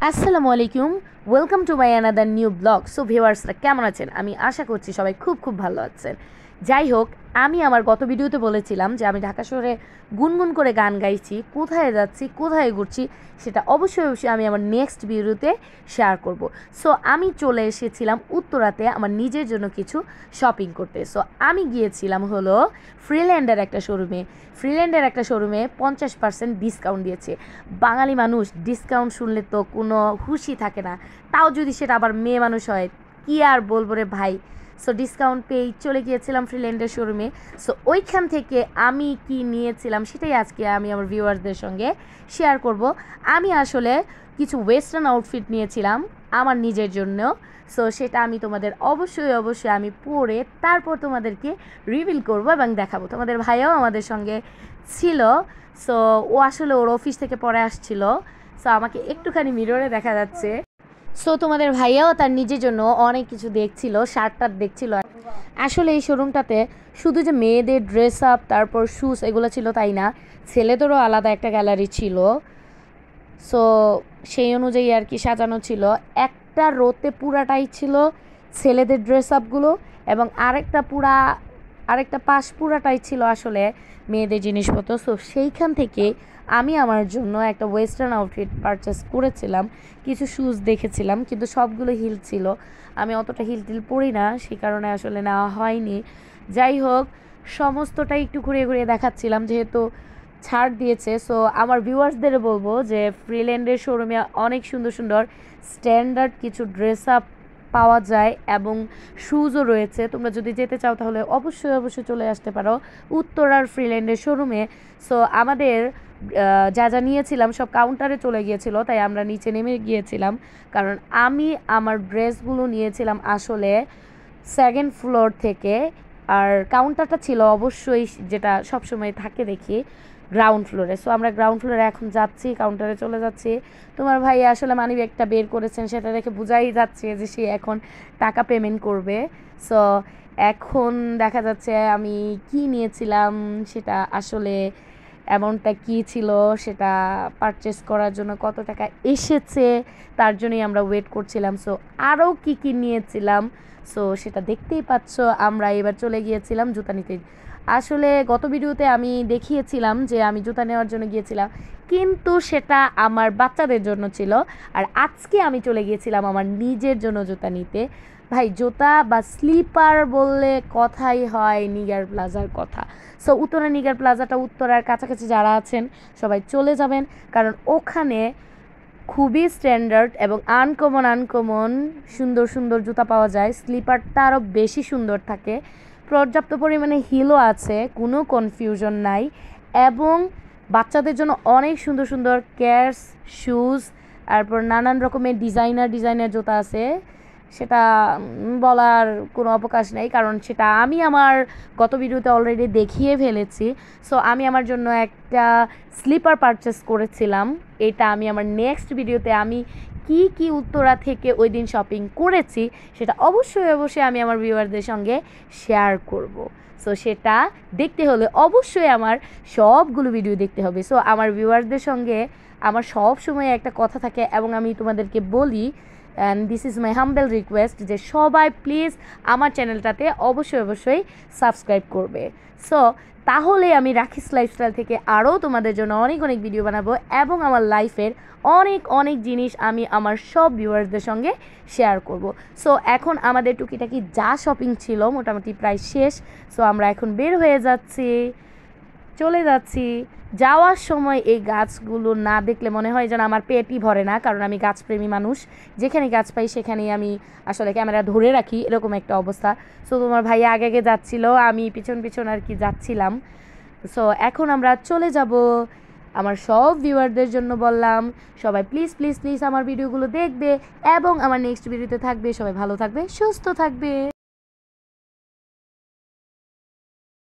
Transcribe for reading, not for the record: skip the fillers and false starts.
আসসালামু আলাইকুম, welcome to my another new blog. So ভিউয়ার্সরা কেমন আছেন? আমি আশা করছি সবাই খুব খুব ভালো আছেন। যাই হোক, আমি আমার গত ভিডিওতে বলেছিলাম যে আমি ঢাকা শহরে গুনগুন করে গান গাইছি, কোথায় যাচ্ছি, কোথায় ঘুরছি, সেটা অবশ্যই আমি আমার নেক্সট ভিডিওতে শেয়ার করব। সো আমি চলে এসেছিলাম উত্তরাতে আমার নিজের জন্য কিছু শপিং করতে। সো আমি গিয়েছিলাম হলো ফ্রিল্যান্ডের একটা শোরুমে 50% ডিসকাউন্ট দিয়েছে। বাঙালি মানুষ ডিসকাউন্ট শুনলে তো কোনো খুশি থাকে না, তাও যদি সেটা আবার মেয়ে মানুষ হয়, কি আর বলবো রে ভাই। সো ডিসকাউন্ট পেয়েই চলে গিয়েছিলাম ফ্রিল্যান্ডের শোরুমে। সো ওইখান থেকে আমি কি নিয়েছিলাম সেটাই আজকে আমি আমার ভিউয়ারদের সঙ্গে শেয়ার করব। আমি আসলে কিছু ওয়েস্টার্ন আউটফিট নিয়েছিলাম আমার নিজের জন্য। সো সেটা আমি তোমাদের অবশ্যই আমি পরে তারপর তোমাদেরকে রিভিল করব এবং দেখাবো। তোমাদের ভাইয়াও আমাদের সঙ্গে ছিল। সো ও আসলে ওর অফিস থেকে পরে আসছিল। সো আমাকে একটুখানি মিররে দেখা যাচ্ছে। সো তোমাদের ভাইয়াও তার নিজের জন্য অনেক কিছু দেখছিল, শার্ট দেখছিল। আসলে এই শোরুমটাতে শুধু যে মেয়েদের ড্রেস আপ তারপর শুজ এগুলো ছিল তাই না, ছেলেদেরও আলাদা একটা গ্যালারি ছিল। সো সেই অনুযায়ী আর কি সাজানো ছিল। একটা রোতে পুরাটাই ছিল ছেলেদের ড্রেস আপগুলো এবং আরেকটা পাশ পুরাটাই ছিল আসলে মেয়েদের জিনিসপত্র। সো সেইখান থেকে আমি আমার জন্য একটা ওয়েস্টার্ন আউটফিট পারচেস করেছিলাম, কিছু শুজ দেখেছিলাম, কিন্তু সবগুলো হিল ছিল। আমি অতটা হিল টিল পরি না, সেই কারণে আসলে নেওয়া হয়নি। যাই হোক, সমস্তটাই একটু ঘুরিয়ে দেখাচ্ছিলাম যেহেতু ছাড় দিয়েছে। সো আমার ভিউয়ার্সদের বলবো যে ফ্রিল্যান্ডের শোরুমে অনেক সুন্দর স্ট্যান্ডার্ড কিছু ড্রেস আপ পাওয়া যায় এবং শুজও রয়েছে। তোমরা যদি যেতে চাও তাহলে অবশ্যই চলে আসতে পারো উত্তরার ফ্রিল্যান্ডের শোরুমে। সো আমাদের যা নিয়েছিলাম সব কাউন্টারে চলে গিয়েছিল, তাই আমরা নিচে নেমে গিয়েছিলাম, কারণ আমি আমার ড্রেসগুলো নিয়েছিলাম আসলে সেকেন্ড ফ্লোর থেকে। আর কাউন্টারটা ছিল অবশ্যই যেটা সবসময় থাকে দেখি গ্রাউন্ড ফ্লোরে। সো আমরা গ্রাউন্ড ফ্লোরে এখন যাচ্ছি, কাউন্টারে চলে যাচ্ছি। তোমার ভাই আসলে মানিব্যাগটা বের করেছেন, সেটা দেখে বোঝাই যাচ্ছে যে সে এখন টাকা পেমেন্ট করবে। সো এখন দেখা যাচ্ছে আমি কি নিয়েছিলাম সেটা আসলে অ্যামাউন্টটা কী ছিল, সেটা পারচেস করার জন্য কত টাকা এসেছে তার জন্যই আমরা ওয়েট করছিলাম। সো আরও কি নিয়েছিলাম সো সেটা দেখতেই পাচ্ছ। আমরা এবার চলে গিয়েছিলাম জুতা নিতে। আসলে গত ভিডিওতে আমি দেখিয়েছিলাম যে আমি জুতা নেওয়ার জন্য গিয়েছিলাম, কিন্তু সেটা আমার বাচ্চাদের জন্য ছিল। আর আজকে আমি চলে গিয়েছিলাম আমার নিজের জন্য জুতা নিতে। ভাই, জুতা বা স্লিপার বললে কথাই হয় নিগার প্লাজার কথা। সো উত্তরা নিগার প্লাজাটা উত্তরার কাছাকাছি যারা আছেন সবাই চলে যাবেন, কারণ ওখানে খুবই স্ট্যান্ডার্ড এবং আনকমন সুন্দর জুতা পাওয়া যায়। স্লিপারটা আরও বেশি সুন্দর থাকে, পর্যাপ্ত পরিমাণে হিলও আছে, কোনো কনফিউশন নাই। এবং বাচ্চাদের জন্য অনেক সুন্দর কেয়ার্স শুজ, তারপর নানান রকমের ডিজাইনার জুতা আছে, সেটা বলার কোনো অবকাশ নেই, কারণ সেটা আমি আমার গত ভিডিওতে অলরেডি দেখিয়ে ফেলেছি। সো আমি আমার জন্য একটা স্লিপার পারচেস করেছিলাম। এটা আমি আমার নেক্সট ভিডিওতে আমি কি উত্তরা থেকে ওই দিন শপিং করেছি সেটা অবশ্যই আমি আমার ভিউয়ারদের সঙ্গে শেয়ার করব। সো সেটা দেখতে হলে অবশ্যই আমার সবগুলো ভিডিও দেখতে হবে। সো আমার ভিউয়ারদের সঙ্গে আমার সব সময় একটা কথা থাকে এবং আমি তোমাদেরকে বলি, and this is my humble request, যে সবাই প্লিজ আমার চ্যানেলটাতে অবশ্যই সাবস্ক্রাইব করবে। সো তাহলে আমি রাখিস লাইফস্টাইল থেকে আরও তোমাদের জন্য অনেক ভিডিও বানাবো এবং আমার লাইফের অনেক জিনিস আমি আমার সব ভিউয়ার্সদের সঙ্গে শেয়ার করব। সো এখন আমাদের টুকিটাকি যা শপিং ছিল মোটামুটি প্রায় শেষ। সো আমরা এখন বের হয়ে চলে যাচ্ছি। যাওয়ার সময় এই গাছগুলো না দেখলে মনে হয় যেন আমার পেটই ভরে না, কারণ আমি গাছপ্রেমী মানুষ, যেখানে গাছ পাই সেখানেই আমি আসলে ক্যামেরা ধরে রাখি, এরকম একটা অবস্থা। সো তোমার ভাই আগে যাচ্ছিল, আমি পিছন আর কি যাচ্ছিলাম। সো এখন আমরা চলে যাব। আমার সব ভিউয়ারদের জন্য বললাম, সবাই প্লিজ আমার ভিডিওগুলো দেখবে এবং আমার নেক্সট ভিডিওতে থাকবে। সবাই ভালো থাকবে, সুস্থ থাকবে।